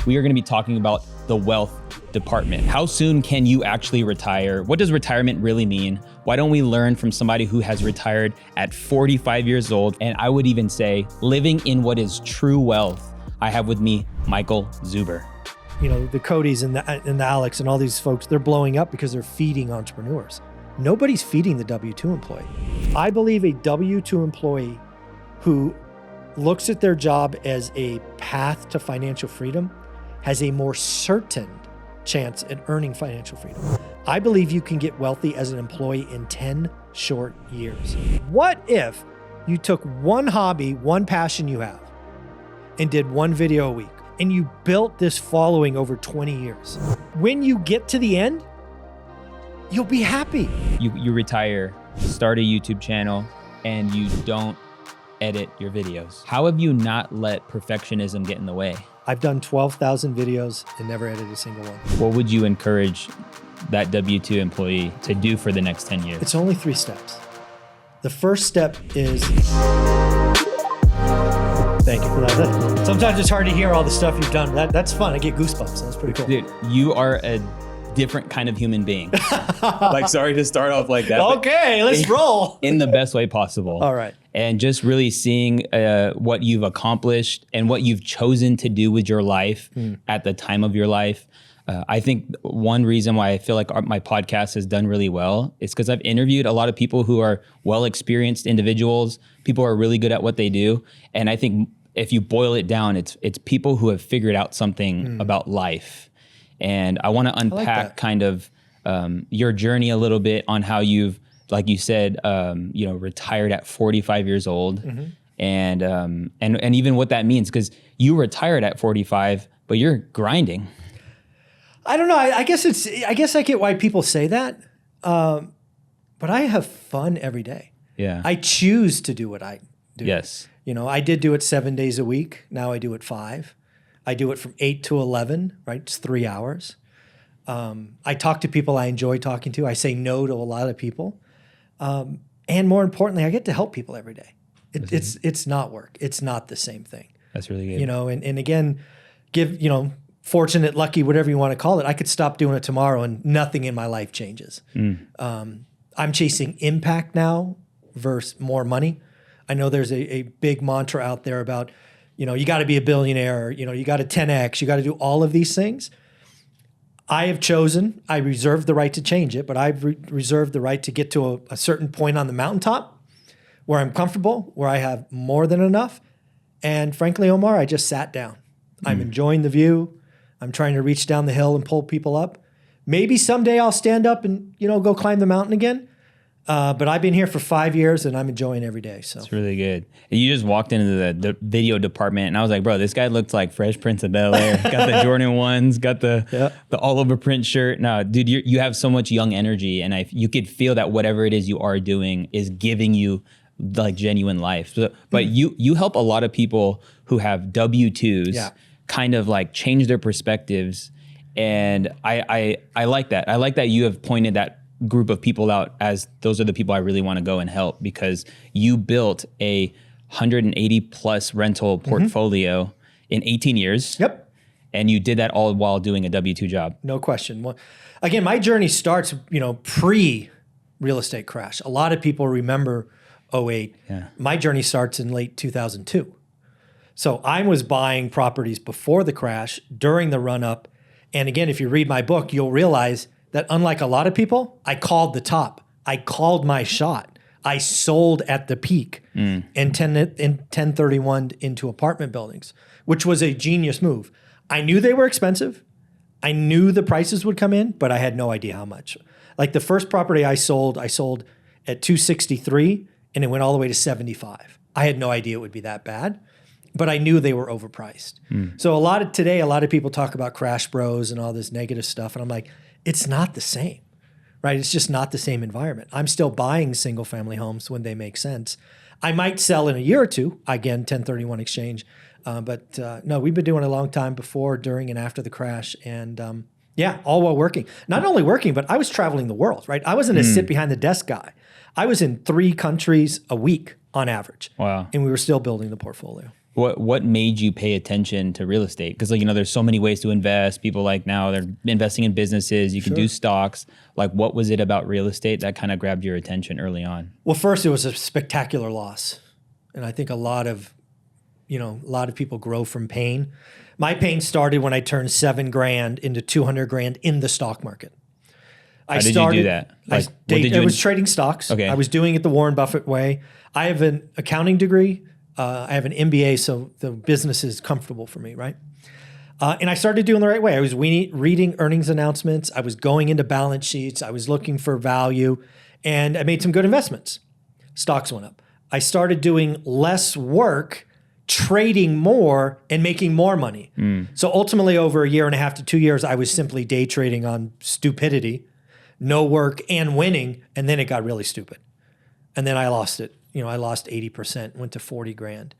we are going to be talking about the wealth department. How soon can you actually retire? What does retirement really mean? Why don't we learn from somebody who has retired at 45 years old? And I would even say living in what is true wealth. I have with me Michael Zuber. You know, the Codys and the Alex and all these folks, they're blowing up because they're feeding entrepreneurs. Nobody's feeding the W-2 employee. I believe a W-2 employee who looks at their job as a path to financial freedom has a more certain chance at earning financial freedom. I believe you can get wealthy as an employee in 10 short years. What if you took one hobby, one passion you have, and did one video a week, and you built this following over 20 years? When you get to the end, you'll be happy. You retire, start a YouTube channel, and you don't edit your videos. How have you not let perfectionism get in the way? I've done 12,000 videos and never edited a single one. What would you encourage that W-2 employee to do for the next 10 years? It's only 3 steps. The first step is, thank you for that. Sometimes it's hard to hear all the stuff you've done. That's fun. I get goosebumps. That's pretty cool. Dude, you are a different kind of human being. Like, sorry to start off like that. Okay, let's roll. In the best way possible. All right. And just really seeing what you've accomplished and what you've chosen to do with your life at the time of your life. I think one reason why I feel like my podcast has done really well is because I've interviewed a lot of people who are well-experienced individuals, people who are really good at what they do. And I think if you boil it down, it's people who have figured out something about life. And I want to unpack kind of your journey a little bit on how you've, like you said, retired at 45 years old, and even what that means, because you retired at 45, but you're grinding. I don't know. I guess I get why people say that, but I have fun every day. Yeah, I choose to do what I do. Yes, you know, I did do it 7 days a week. Now I do it 5. I do it from 8 to 11, right? It's 3 hours. I talk to people I enjoy talking to. I say no to a lot of people. And more importantly, I get to help people every day. It's not work. It's not the same thing. That's really good. You know, and again, fortunate, lucky, whatever you want to call it, I could stop doing it tomorrow and nothing in my life changes. I'm chasing impact now versus more money. I know there's a big mantra out there about, you got to be a billionaire, you got to 10X, you got to do all of these things. I have chosen, I reserve the right to change it, but I've reserved the right to get to a certain point on the mountaintop where I'm comfortable, where I have more than enough. And frankly, Omar, I just sat down. I'm enjoying the view. I'm trying to reach down the hill and pull people up. Maybe someday I'll stand up and, go climb the mountain again. But I've been here for 5 years and I'm enjoying every day. So it's really good. You just walked into the video department and I was like, bro, this guy looks like Fresh Prince of Bel-Air. Got the Jordan 1s, got the all over print shirt. No, dude, you have so much young energy, and you could feel that whatever it is you are doing is giving you like genuine life. So, but you help a lot of people who have W-2s kind of like change their perspectives. And I like that. I like that you have pointed that group of people out as those are the people I really want to go and help, because you built a 180 plus rental portfolio in 18 years. Yep. And you did that all while doing a W-2 job. No question. Well, again, my journey starts, pre real estate crash. A lot of people remember 2008. Yeah. My journey starts in late 2002. So I was buying properties before the crash, during the run up. And again, if you read my book, you'll realize that unlike a lot of people, I called the top. I called my shot. I sold at the peak and 1031 into apartment buildings, which was a genius move. I knew they were expensive. I knew the prices would come in, but I had no idea how much. Like the first property I sold at 263 and it went all the way to 75. I had no idea it would be that bad, but I knew they were overpriced. So today, a lot of people talk about crash bros and all this negative stuff. And I'm like, it's not the same, right? It's just not the same environment. I'm still buying single family homes when they make sense. I might sell in a year or two, again, 1031 exchange. But no, we've been doing it a long time before, during, and after the crash. And all while working. Not only working, but I was traveling the world, right? I wasn't a sit behind the desk guy. I was in 3 countries a week on average. Wow. And we were still building the portfolio. What made you pay attention to real estate? Because there's so many ways to invest. People now they're investing in businesses. You can do stocks. What was it about real estate that kind of grabbed your attention early on? Well, first it was a spectacular loss, and I think a lot of people grow from pain. My pain started when I turned $7,000 into $200,000 in the stock market. How did you do that? I was trading stocks. Okay. I was doing it the Warren Buffett way. I have an accounting degree. I have an MBA, so the business is comfortable for me, right? And I started doing the right way. I was reading earnings announcements. I was going into balance sheets. I was looking for value, and I made some good investments. Stocks went up. I started doing less work, trading more, and making more money. So ultimately, over a year and a half to 2 years, I was simply day trading on stupidity, no work, and winning, and then it got really stupid. And then I lost it. I lost 80%, went to $40,000.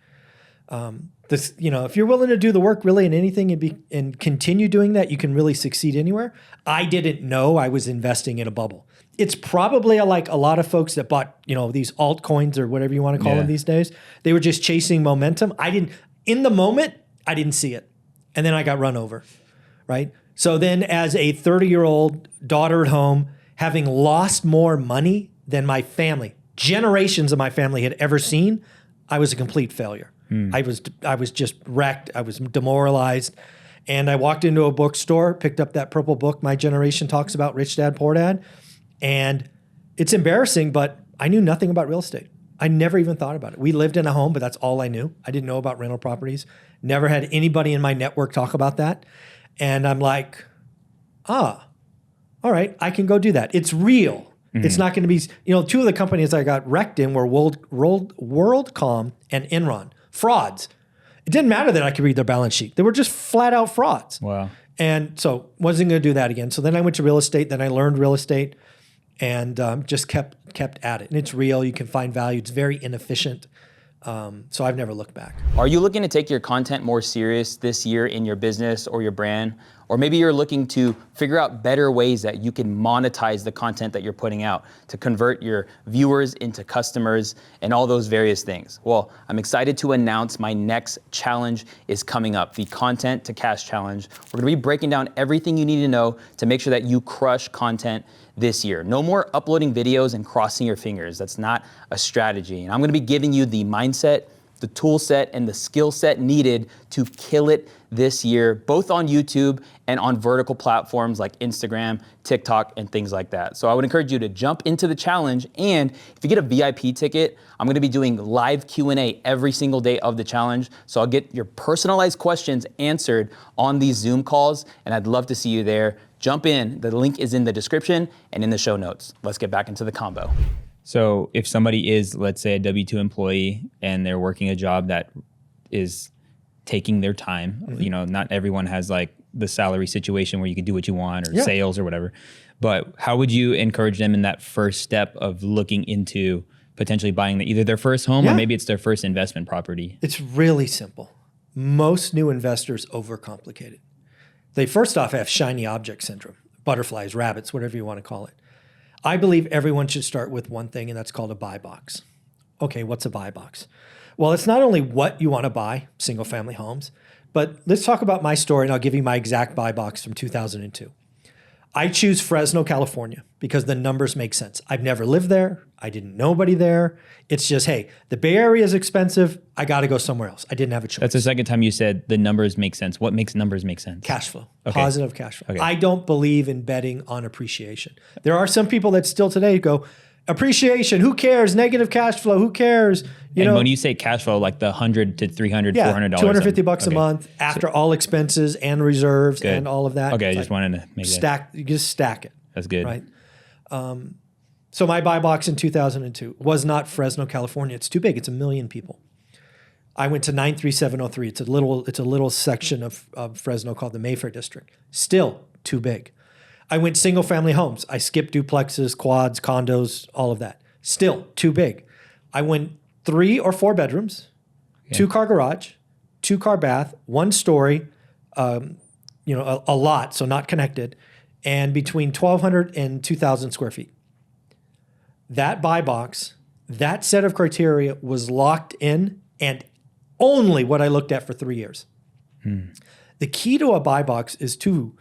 If you're willing to do the work really in anything and continue doing that, you can really succeed anywhere. I didn't know I was investing in a bubble. It's probably like a lot of folks that bought, these altcoins or whatever you want to call them these days. They were just chasing momentum. In the moment, I didn't see it. And then I got run over, right? So then as a 30-year-old daughter at home, having lost more money than my family, generations of my family had ever seen, I was a complete failure. I was just wrecked. I was demoralized. And I walked into a bookstore, picked up that purple book my generation talks about, Rich Dad, Poor Dad. And it's embarrassing, but I knew nothing about real estate. I never even thought about it. We lived in a home, but that's all I knew. I didn't know about rental properties. Never had anybody in my network talk about that. And I'm like, all right, I can go do that. It's real. It's not going to be, two of the companies I got wrecked in were WorldCom and Enron. Frauds. It didn't matter that I could read their balance sheet. They were just flat out frauds. Wow. And so wasn't going to do that again. So then I went to real estate. Then I learned real estate and just kept at it. And it's real. You can find value. It's very inefficient. So I've never looked back. Are you looking to take your content more serious this year in your business or your brand? Or maybe you're looking to figure out better ways that you can monetize the content that you're putting out to convert your viewers into customers and all those various things. Well, I'm excited to announce my next challenge is coming up, the Content to Cash Challenge. We're gonna be breaking down everything you need to know to make sure that you crush content this year. No more uploading videos and crossing your fingers. That's not a strategy. And I'm gonna be giving you the mindset, the tool set, and the skill set needed to kill it this year, both on YouTube and on vertical platforms like Instagram, TikTok, and things like that. So I would encourage you to jump into the challenge. And if you get a VIP ticket, I'm gonna be doing live Q&A every single day of the challenge. So I'll get your personalized questions answered on these Zoom calls, and I'd love to see you there. Jump in, the link is in the description and in the show notes. Let's get back into the combo. So if somebody is, let's say, a W-2 employee and they're working a job that is taking their time, not everyone has like the salary situation where you can do what you want or sales or whatever, but how would you encourage them in that first step of looking into potentially buying either their first home or maybe it's their first investment property? It's really simple. Most new investors overcomplicate it. They first off have shiny object syndrome, butterflies, rabbits, whatever you want to call it. I believe everyone should start with one thing, and that's called a buy box. Okay, what's a buy box? Well, it's not only what you want to buy, single family homes, but let's talk about my story, and I'll give you my exact buy box from 2002. I choose Fresno, California, because the numbers make sense. I've never lived there. I didn't know anybody there. It's just, hey, the Bay Area is expensive. I got to go somewhere else. I didn't have a choice. That's the second time you said the numbers make sense. What makes numbers make sense? Cash flow, positive cash flow. Okay. I don't believe in betting on appreciation. There are some people that still today go, appreciation, who cares? Negative cash flow, who cares? And when you say cash flow, like the $100 to $300, $400, $250 a month after all expenses and reserves and all of that. Okay, I just wanted to make that. You just stack it. That's good. Right. So my buy box in 2002 was not Fresno, California. It's too big. It's 1 million people. I went to 93703. It's a little section of Fresno called the Mayfair District. Still too big. I went single family homes. I skipped duplexes, quads, condos, all of that. Still too big. I went 3 or 4 bedrooms, 2-car garage, 2-car bath, 1 story, a lot, so not connected, and between 1,200 and 2,000 square feet. That buy box, that set of criteria was locked in, and only what I looked at for 3 years. The key to a buy box is two.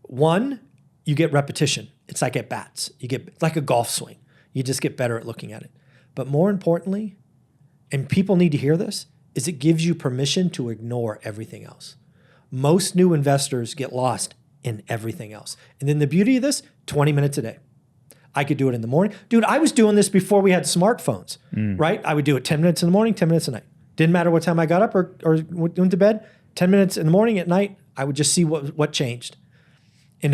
One, you get repetition. It's like at bats. You get like a golf swing. You just get better at looking at it. But more importantly, and people need to hear this, is it gives you permission to ignore everything else. Most new investors get lost in everything else. And then the beauty of this, 20 minutes a day. I could do it in the morning. Dude, I was doing this before we had smartphones, right? I would do it 10 minutes in the morning, 10 minutes at night. Didn't matter what time I got up or went to bed. 10 minutes in the morning, at night, I would just see what changed. And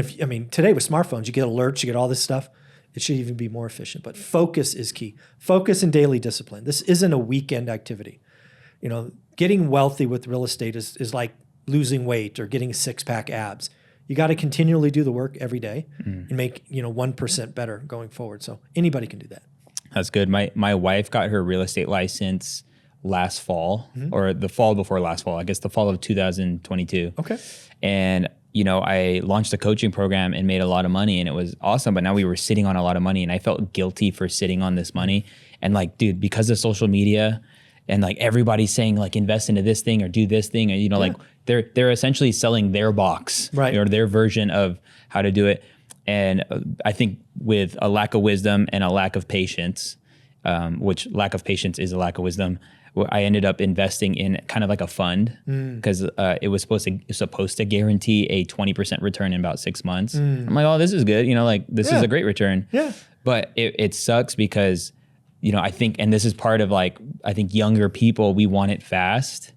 today with smartphones, you get alerts, you get all this stuff. It should even be more efficient. But focus is key. Focus and daily discipline. This isn't a weekend activity. Getting wealthy with real estate is like losing weight or getting six-pack abs. You got to continually do the work every day and make 1% better going forward. So anybody can do that. That's good. My wife got her real estate license last fall, or the fall before last fall, I guess the fall of 2022. Okay. And I launched a coaching program and made a lot of money, and it was awesome. But now we were sitting on a lot of money, and I felt guilty for sitting on this money. And dude, because of social media and everybody's saying invest into this thing or do this thing, and they're essentially selling their box, right, or their version of how to do it. And I think with a lack of wisdom and a lack of patience, which lack of patience is a lack of wisdom, I ended up investing in kind of like a fund because it was supposed to guarantee a 20% return in about 6 months. I'm like, oh, this is good. This is a great return. Yeah. But it sucks because, I think, and this is part of I think younger people, we want it fast.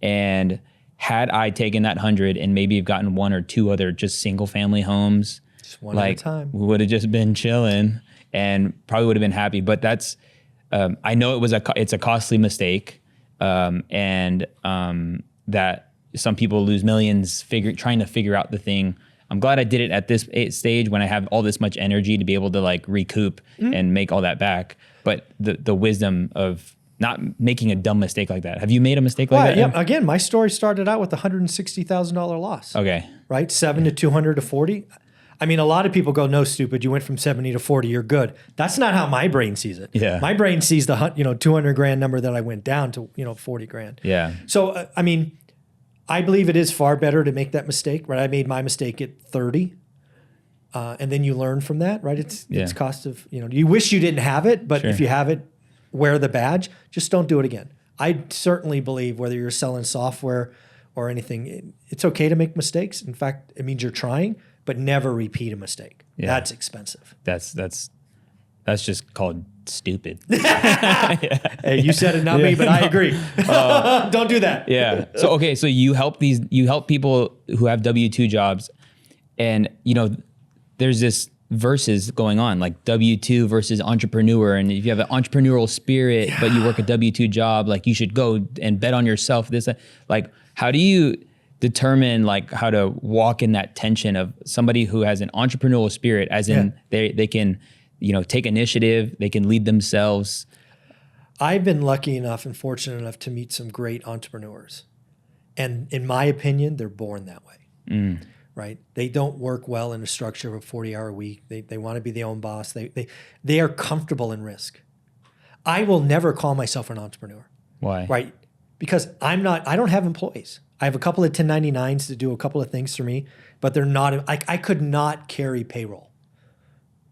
And had I taken that 100 and maybe have gotten one or two other just single family homes, just one at a time, we would have just been chilling and probably would have been happy. But that's, I know it's a costly mistake, and that some people lose millions trying to figure out the thing. I'm glad I did it at this stage when I have all this much energy to be able to recoup and make all that back. But the wisdom of not making a dumb mistake like that. Have you made a mistake like that? Yeah. Again, my story started out with a $160,000 loss. Okay. Right? 7 to 200 to 40. A lot of people go, no, stupid, you went from 70 to 40, you're good. That's not how my brain sees it. Yeah. My brain sees the 200 grand number that I went down to 40 grand. Yeah. So, I believe it is far better to make that mistake, right? I made my mistake at 30. And then you learn from that, right? It's cost of, you wish you didn't have it, but if you have it, wear the badge. Just don't do it again. I certainly believe whether you're selling software or anything, it's okay to make mistakes. In fact, it means you're trying, but never repeat a mistake. Yeah. That's expensive. That's just called stupid. Hey, you said it, not me, but I agree. Don't do that. Yeah. So you help people who have W-2 jobs, and there's this versus going on, like W-2 versus entrepreneur. And if you have an entrepreneurial spirit, but you work a W-2 job, you should go and bet on yourself. How do you determine how to walk in that tension of somebody who has an entrepreneurial spirit, as in they can, take initiative, they can lead themselves? I've been lucky enough and fortunate enough to meet some great entrepreneurs. And in my opinion, they're born that way. Right? They don't work well in a structure of a 40-hour week. They want to be their own boss. They are comfortable in risk. I will never call myself an entrepreneur. Why? Right? Because I don't have employees. I have a couple of 1099s to do a couple of things for me, but they're not, I could not carry payroll.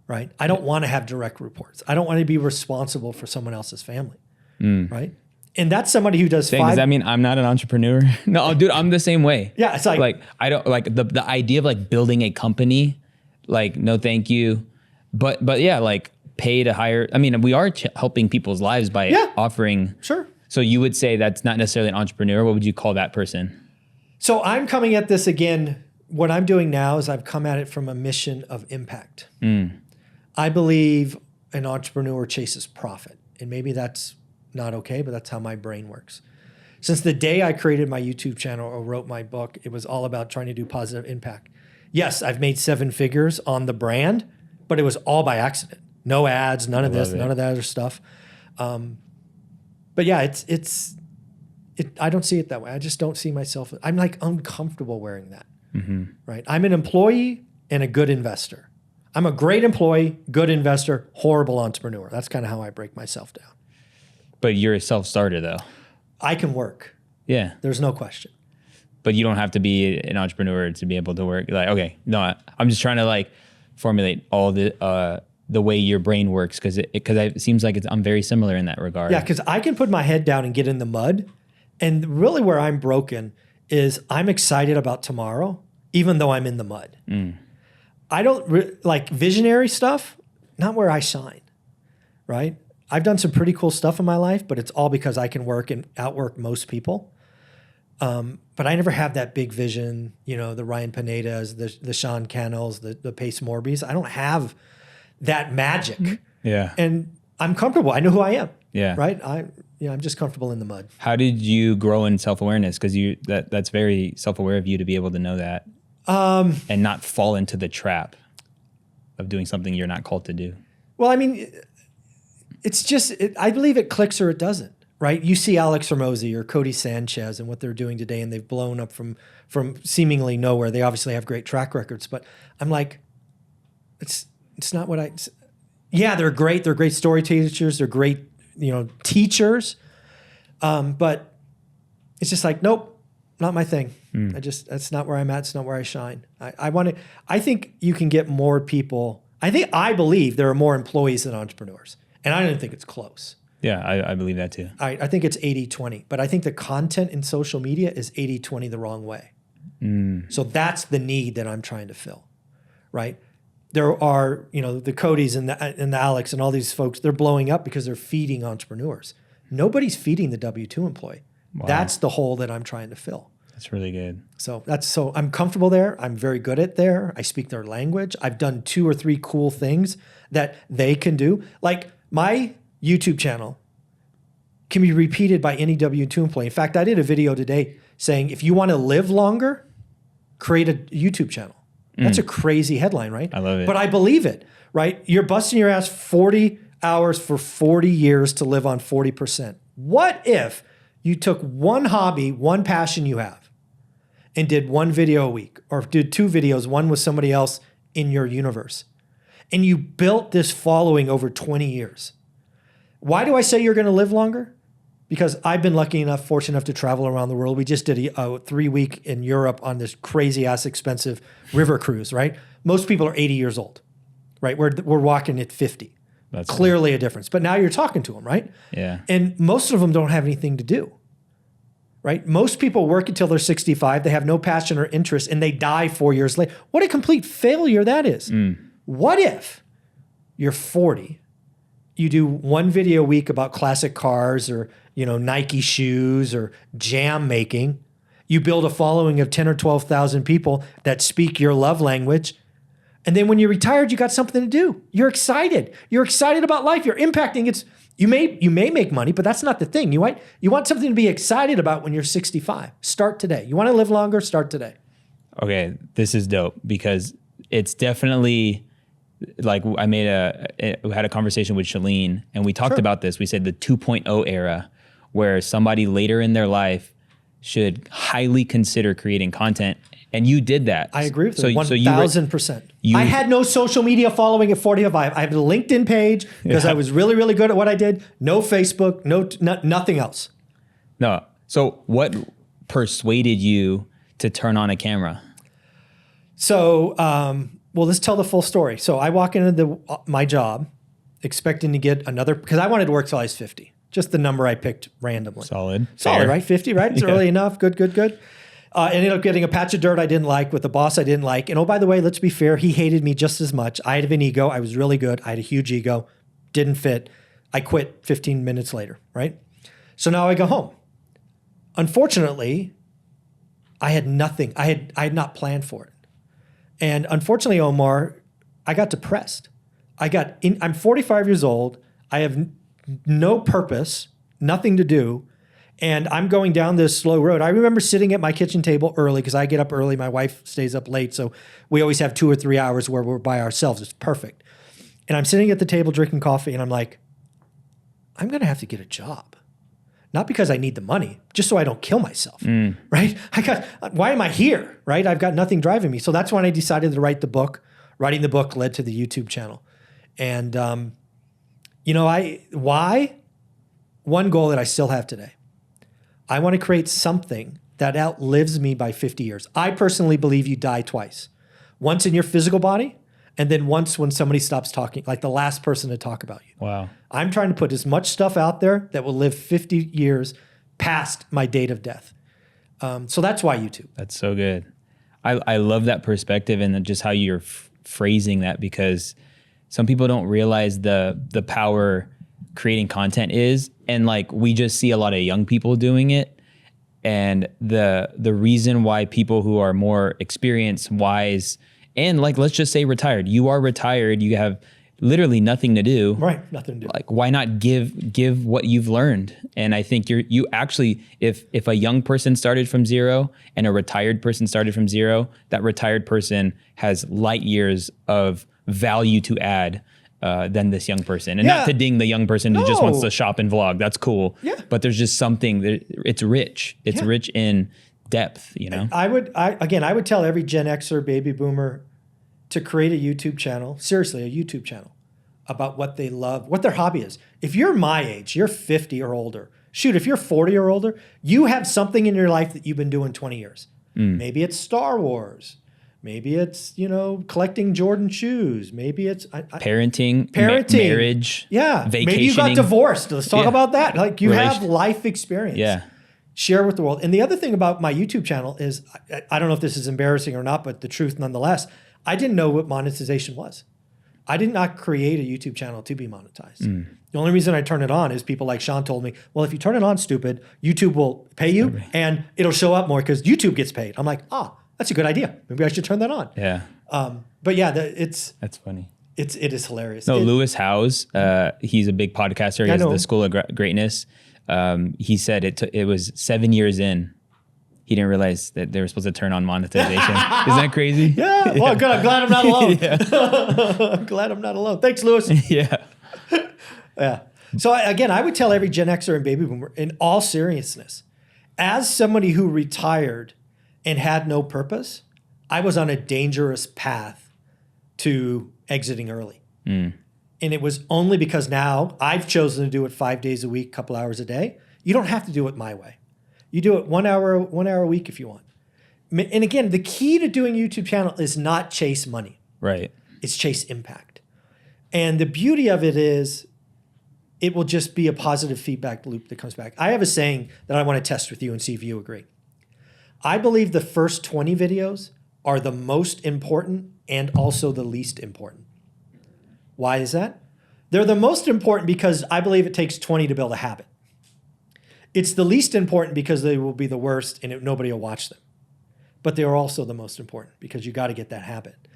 Right? I don't want to have direct reports. I don't want to be responsible for someone else's family. Right? And that's somebody who does Does that mean I'm not an entrepreneur? No, dude, I'm the same way. Yeah, it's I don't the idea of building a company, no, thank you. But yeah, pay to hire. We are helping people's lives by offering. Sure. So you would say that's not necessarily an entrepreneur. What would you call that person? So I'm coming at this again. What I'm doing now is I've come at it from a mission of impact. I believe an entrepreneur chases profit, and maybe that's not okay, but that's how my brain works. Since the day I created my YouTube channel or wrote my book, it was all about trying to do positive impact. Yes, I've made 7 figures on the brand, but it was all by accident. No ads, none of this, none of that other stuff. But yeah, I don't see it that way. I just don't see myself. I'm uncomfortable wearing that. Right? I'm an employee and a good investor. I'm a great employee, good investor, horrible entrepreneur. That's kind of how I break myself down. But you're a self-starter, though. I can work. Yeah. There's no question. But you don't have to be an entrepreneur to be able to work. Like, okay, no, I'm just trying to like formulate all the way your brain works because it seems like I'm very similar in that regard. Yeah, because I can put my head down and get in the mud. And really where I'm broken is I'm excited about tomorrow, even though I'm in the mud. I don't like visionary stuff, not where I shine, right? I've done some pretty cool stuff in my life, but it's all because I can work and outwork most people. But I never have that big vision, the Ryan Pinedas, the Sean Cannells, the Pace Morbys. I don't have that magic. Yeah. And I'm comfortable. I know who I am. Yeah. Right? I'm just comfortable in the mud. How did you grow in self-awareness? Because that's very self-aware of you to be able to know that and not fall into the trap of doing something you're not called to do. Well, I mean, it's just, I believe it clicks or it doesn't, right? You see Alex Hormozi or Cody Sanchez and what they're doing today, and they've blown up from seemingly nowhere. They obviously have great track records, but I'm like, it's not what yeah, they're great. They're great story teachers. They're great, teachers. But it's just like, nope, not my thing. That's not where I'm at. It's not where I shine. I think you can get more people. I believe there are more employees than entrepreneurs. And I don't think it's close. Yeah, I believe that too. I think it's 80-20. But I think the content in social media is 80-20 the wrong way. So that's the need that I'm trying to fill, right? There are, the Codys and the Alex and all these folks, they're blowing up because they're feeding entrepreneurs. Nobody's feeding the W-2 employee. Wow. That's the hole that I'm trying to fill. That's really good. So I'm comfortable there. I'm very good at there. I speak their language. I've done 2 or 3 cool things that they can do. Like my YouTube channel can be repeated by any W-2 employee. In fact, I did a video today saying, if you want to live longer, create a YouTube channel. That's a crazy headline, right? I love it. But I believe it, right? You're busting your ass 40 hours for 40 years to live on 40%. What if you took one hobby, one passion you have, and did 1 video a week, or did 2 videos, one with somebody else in your universe, and you built this following over 20 years? Why do I say you're going to live longer? Because I've been fortunate enough to travel around the world. We just did a 3-week in Europe on this crazy ass expensive river cruise, right? Most people are 80 years old, right? We're walking at 50. That's clearly a difference. But now you're talking to them, right? Yeah. And most of them don't have anything to do, right? Most people work until they're 65. They have no passion or interest, and they die 4 years later. What a complete failure that is. What if you're 40, you do 1 video a week about classic cars or Nike shoes or jam making. You build a following of 10 or 12,000 people that speak your love language. And then when you're retired, you got something to do. You're excited. You're excited about life. You're impacting. You may make money, but that's not the thing. You want something to be excited about when you're 65. Start today. You want to live longer? Start today. Okay, this is dope because it's definitely like we had a conversation with Shalene and we talked about this. We said the 2.0 era, where somebody later in their life should highly consider creating content. And you did that. I agree with you 1,000%. I had no social media following at 45. I have a LinkedIn page because I was really, really good at what I did. No Facebook, nothing else. No. So what persuaded you to turn on a camera? So, let's tell the full story. So I walk into my job expecting to get another, because I wanted to work till I was 50. Just the number I picked randomly. Solid, right? 50, right? It's early enough. Good. Ended up getting a patch of dirt I didn't like with a boss I didn't like. And oh, by the way, let's be fair, he hated me just as much. I had an ego. I was really good. I had a huge ego. Didn't fit. I quit 15 minutes later, right? So now I go home. Unfortunately, I had nothing. I had not planned for it. And unfortunately, Omar, I got depressed. I'm 45 years old. I have no purpose, nothing to do. And I'm going down this slow road. I remember sitting at my kitchen table early because I get up early. My wife stays up late. So we always have 2 or 3 hours where we're by ourselves. It's perfect. And I'm sitting at the table drinking coffee and I'm like, I'm going to have to get a job. Not because I need the money, just so I don't kill myself, right? Why am I here, right? I've got nothing driving me. So that's when I decided to write the book. Writing the book led to the YouTube channel. And, why? One goal that I still have today. I want to create something that outlives me by 50 years. I personally believe you die twice. Once in your physical body, and then once when somebody stops talking, like the last person to talk about you. Wow. I'm trying to put as much stuff out there that will live 50 years past my date of death. So that's why YouTube. That's so good. I love that perspective and just how you're phrasing that, because some people don't realize the power creating content is. And like, we just see a lot of young people doing it. And the reason why people who are more experienced, wise, and like, let's just say retired, you are retired, you have literally nothing to do. Right, nothing to do. Like, why not give what you've learned? And I think you actually, if a young person started from zero and a retired person started from zero, that retired person has light years of value to add than this young person. And not to ding the young person who just wants to shop and vlog. That's cool. Yeah. But there's just something that it's rich. It's rich in depth, you know? I would tell every Gen Xer, baby boomer to create a YouTube channel, seriously, a YouTube channel about what they love, what their hobby is. If you're my age, you're 50 or older. Shoot, if you're 40 or older, you have something in your life that you've been doing 20 years. Maybe it's Star Wars. Maybe it's, collecting Jordan shoes. Maybe it's parenting, marriage, vacationing. Maybe you got divorced. Let's talk about that. Like, you have life experience. Yeah. Share with the world. And the other thing about my YouTube channel is, I don't know if this is embarrassing or not, but the truth nonetheless, I didn't know what monetization was. I did not create a YouTube channel to be monetized. The only reason I turn it on is people like Sean told me, well, if you turn it on, stupid, YouTube will pay you and it'll show up more because YouTube gets paid. I'm like, that's a good idea. Maybe I should turn that on. Yeah. But yeah, that's funny. It is hilarious. No, Lewis Howes, he's a big podcaster. He has the School of Greatness. He said it was 7 years in. He didn't realize that they were supposed to turn on monetization. Isn't that crazy? Yeah. Well, good. I'm glad I'm not alone. I'm glad I'm not alone. Thanks, Lewis. Yeah. Yeah. So again, I would tell every Gen Xer and baby boomer, in all seriousness, as somebody who retired and had no purpose, I was on a dangerous path to exiting early. And it was only because now I've chosen to do it 5 days a week, couple hours a day. You don't have to do it my way. You do it 1 hour a week if you want. And again, the key to doing a YouTube channel is not chase money. Right. It's chase impact. And the beauty of it is it will just be a positive feedback loop that comes back. I have a saying that I want to test with you and see if you agree. I believe the first 20 videos are the most important and also the least important. Why is that? They're the most important because I believe it takes 20 to build a habit. It's the least important because they will be the worst and nobody will watch them. But they are also the most important because you got to get that habit.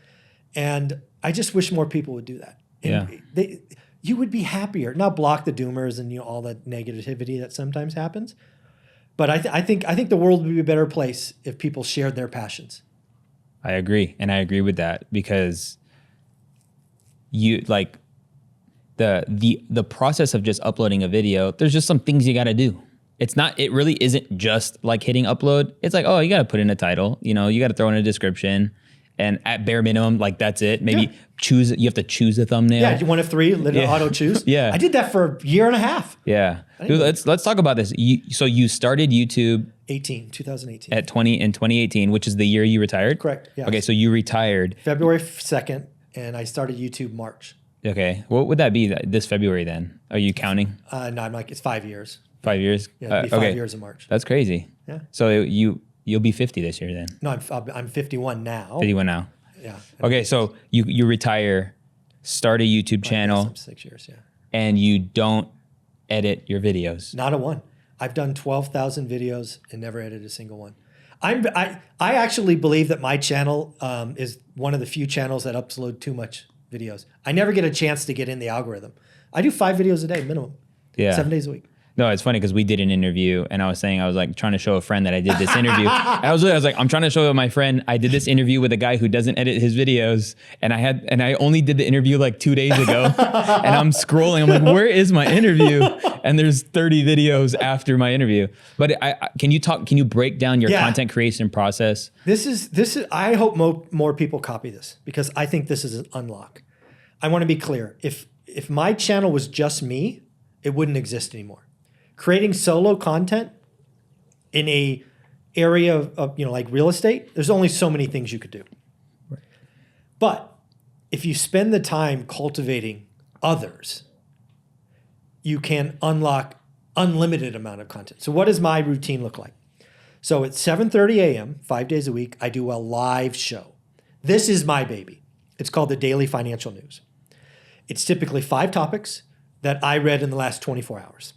And I just wish more people would do that. And you would be happier. Not block the doomers and all the negativity that sometimes happens. But I think the world would be a better place if people shared their passions. I agree. And I agree with that because you like the process of just uploading a video, there's just some things you got to do. It really isn't just like hitting upload. It's like, you got to put in a title, you got to throw in a description, and at bare minimum, like that's it. Maybe choose it. You have to choose a thumbnail. Yeah. You 1 of 3, let it auto choose. Yeah. I did that for a year and a half. Yeah. Dude, let's talk about this. So you started YouTube 2018. in 2018, which is the year you retired? Correct. Yeah. Okay. So you retired February 2nd and I started YouTube March. Okay. What would that be this February then? Are you counting? No, I'm like, it's 5 years. 5 years? Yeah, it'll be 5 years in March. That's crazy. Yeah. So you'll be 50 this year then? No, I'm 51 now. 51 now. Yeah. Okay, so you retire, start a YouTube channel. 6 years, yeah. And you don't edit your videos. Not a one. I've done 12,000 videos and never edited a single one. I actually believe that my channel is one of the few channels that upload too much videos. I never get a chance to get in the algorithm. I do 5 videos a day minimum. Yeah. 7 days a week. No, it's funny because we did an interview and I was like trying to show a friend that I did this interview. I was like, I'm trying to show my friend I did this interview with a guy who doesn't edit his videos, and I only did the interview like 2 days ago, and I'm scrolling. I'm like, where is my interview? And there's 30 videos after my interview. But can you break down your content creation process? This is. I hope more people copy this because I think this is an unlock. I want to be clear. If my channel was just me, it wouldn't exist anymore. Creating solo content in a area of like real estate, there's only so many things you could do. Right. But if you spend the time cultivating others, you can unlock unlimited amount of content. So what does my routine look like? So at 7:30 a.m., 5 days a week, I do a live show. This is my baby. It's called the Daily Financial News. It's typically 5 topics that I read in the last 24 hours.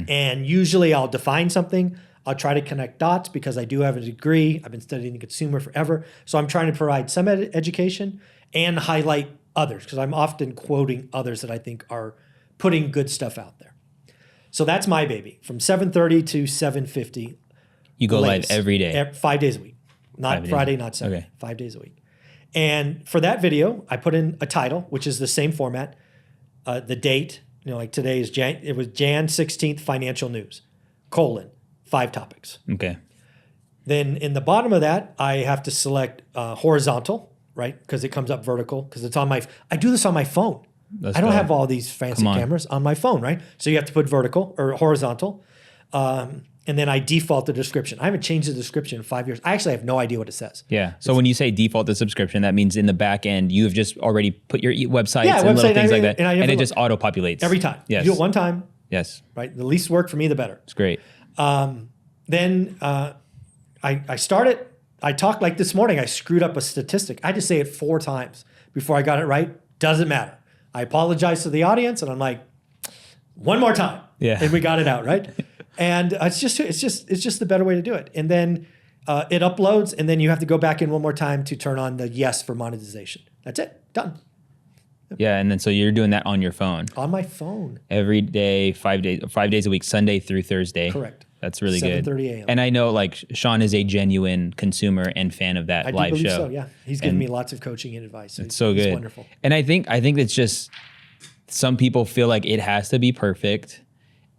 And usually I'll define something. I'll try to connect dots because I do have a degree. I've been studying consumer forever. So I'm trying to provide some education and highlight others because I'm often quoting others that I think are putting good stuff out there. So that's my baby. From 7:30 to 7:50. You go live every day? 5 days a week. Not Friday, not Saturday. Okay. 5 days a week. And for that video, I put in a title, which is the same format, the date, like today is it was Jan 16th financial news, 5 topics. Okay. Then in the bottom of that, I have to select horizontal, right? Because it comes up vertical because it's on I do this on my phone. I don't have all these fancy cameras on my phone, right? So you have to put vertical or horizontal. And then I default the description. I haven't changed the description in 5 years. I actually have no idea what it says. Yeah. So when you say default the subscription, that means in the back end, you have just already put your websites and little things like that. And it just auto-populates. Every time. Yes. You do it one time. Yes. Right? The least work for me, the better. It's great. Then I start it. I talk like this morning. I screwed up a statistic. I had to say it 4 times before I got it right. Doesn't matter. I apologize to the audience, and I'm like, one more time. Yeah. And we got it out, right? And it's just the better way to do it. And then it uploads, and then you have to go back in one more time to turn on the yes for monetization. That's it. Done. Yeah, and then so you're doing that on your phone. On my phone. Every day, 5 days a week, Sunday through Thursday. Correct. That's really good. 7:30 a.m. And I know like Sean is a genuine consumer and fan of that live show. So, yeah. He's given me lots of coaching and advice. So it's so good. It's wonderful. And I think it's just some people feel like it has to be perfect.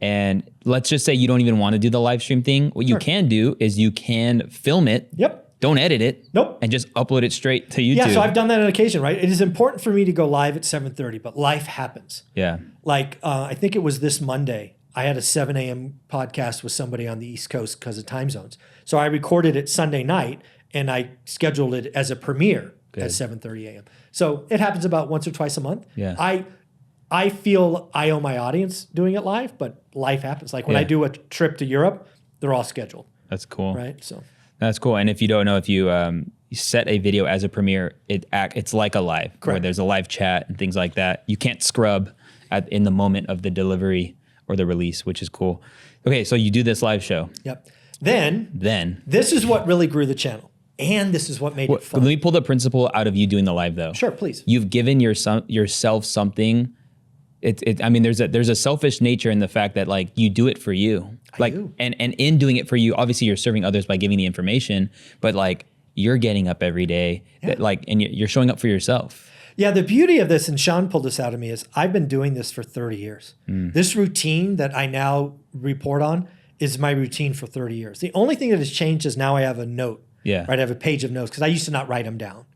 And let's just say you don't even want to do the live stream thing. What you can do is you can film it. Yep. Don't edit it. Nope. And just upload it straight to YouTube. Yeah, so I've done that on occasion, right? It is important for me to go live at 7:30, but life happens. Yeah. Like, I think it was this Monday. I had a 7 a.m. podcast with somebody on the East Coast because of time zones. So I recorded it Sunday night, and I scheduled it as a premiere at 7:30 a.m. So it happens about once or twice a month. Yeah. I feel I owe my audience doing it live, but life happens. Like when I do a trip to Europe, they're all scheduled. That's cool. Right? So that's cool. And if you don't know, if you set a video as a premiere, it's like a live. Correct. Where there's a live chat and things like that. You can't scrub in the moment of the delivery or the release, which is cool. Okay, so you do this live show. Yep. Then this is what really grew the channel. And this is what made it fun. Let me pull the principle out of you doing the live though. Sure, please. You've given yourself something. I mean, there's a selfish nature in the fact that like you do it for you. I do. And in doing it for you, obviously you're serving others by giving the information, but like you're getting up every day and you're showing up for yourself. Yeah, the beauty of this, and Sean pulled this out of me, is I've been doing this for 30 years. This routine that I now report on is my routine for 30 years. The only thing that has changed is now I have a note. Yeah. Right, I have a page of notes because I used to not write them down.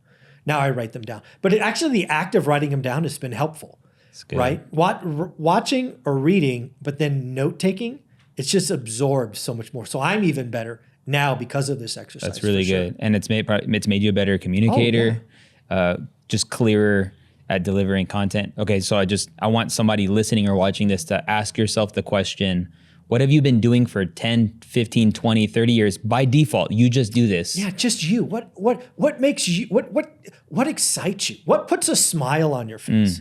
Now I write them down. But actually the act of writing them down has been helpful. That's good. Right? Watching or reading, but then note-taking, it's just absorbed so much more. So I'm even better now because of this exercise. That's really good. And it's made you a better communicator. Oh, yeah. Just clearer at delivering content. Okay, so I want somebody listening or watching this to ask yourself the question, what have you been doing for 10, 15, 20, 30 years? By default, you just do this. Yeah, just you. What makes you, what excites you? What puts a smile on your face?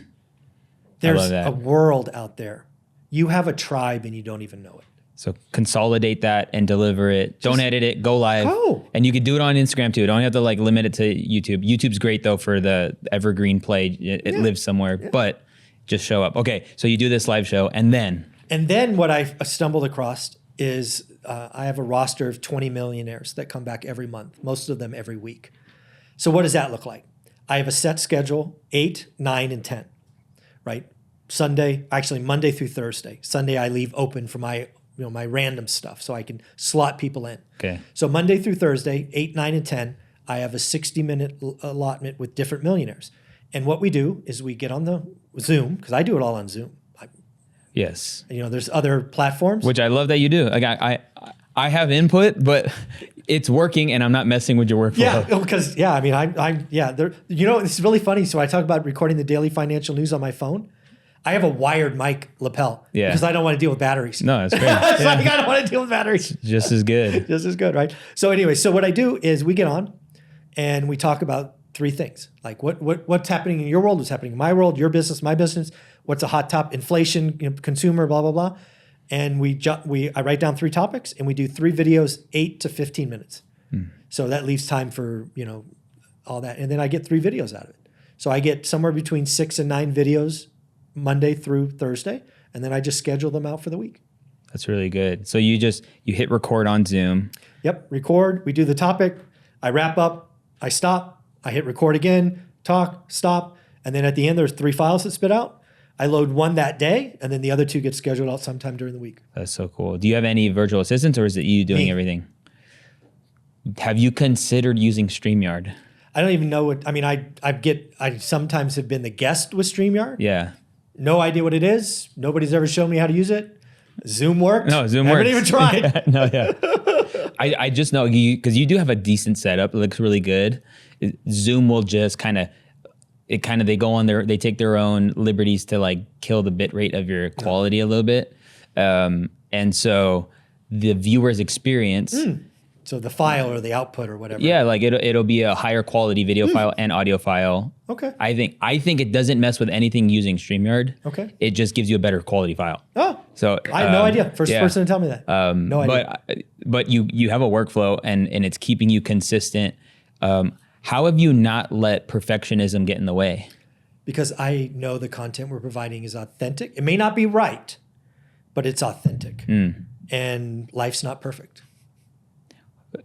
There's a world out there. You have a tribe and you don't even know it. So consolidate that and deliver it. Don't edit it. Go live. Go. And you can do it on Instagram too. Don't have to like limit it to YouTube. YouTube's great though for the evergreen play. It lives somewhere, but just show up. Okay, so you do this live show and then what I stumbled across is I have a roster of 20 millionaires that come back every month, most of them every week. So what does that look like? I have a set schedule, 8, 9, and 10, right? Monday through Thursday. Sunday I leave open for my random stuff so I can slot people in. Okay. So Monday through Thursday, 8, 9, and 10, I have a 60-minute allotment with different millionaires. And what we do is we get on the Zoom, because I do it all on Zoom. Yes. There's other platforms. Which I love that you do. Like I have input, but it's working and I'm not messing with your workflow. Yeah, because I mean, I'm there. You know, it's really funny. So I talk about recording the daily financial news on my phone. I have a wired mic lapel because I don't want to deal with batteries. No, it's great. It's like I don't want to deal with batteries. Just as good. Just as good, right? So anyway, so what I do is we get on and we talk about three things. Like what's happening in your world, what's happening in my world, your business, my business, what's a hot top, inflation, consumer, blah, blah, blah. And I write down three topics and we do 3 videos, 8 to 15 minutes. So that leaves time for, all that. And then I get 3 videos out of it. So I get somewhere between 6 and 9 videos Monday through Thursday, and then I just schedule them out for the week. That's really good. So you hit record on Zoom. Yep, record. We do the topic. I wrap up. I stop. I hit record again. Talk. Stop. And then at the end, there's 3 files that spit out. I load one that day, and then the other 2 get scheduled out sometime during the week. That's so cool. Do you have any virtual assistants, or is it you doing everything? Have you considered using StreamYard? I don't even know what. I mean, I sometimes have been the guest with StreamYard. Yeah. No idea what it is. Nobody's ever shown me how to use it. Zoom worked. No, Zoom works. I haven't even tried. I just know because you do have a decent setup. It looks really good. Zoom will just they go on they take their own liberties to like kill the bit rate of your quality a little bit. And so the viewer's experience. So the file or the output or whatever. Yeah, like it'll be a higher quality video file and audio file. Okay. I think it doesn't mess with anything using StreamYard. Okay. It just gives you a better quality file. Oh. So I had no idea. First person to tell me that. No idea. But you have a workflow and it's keeping you consistent. How have you not let perfectionism get in the way? Because I know the content we're providing is authentic. It may not be right, but it's authentic. And life's not perfect.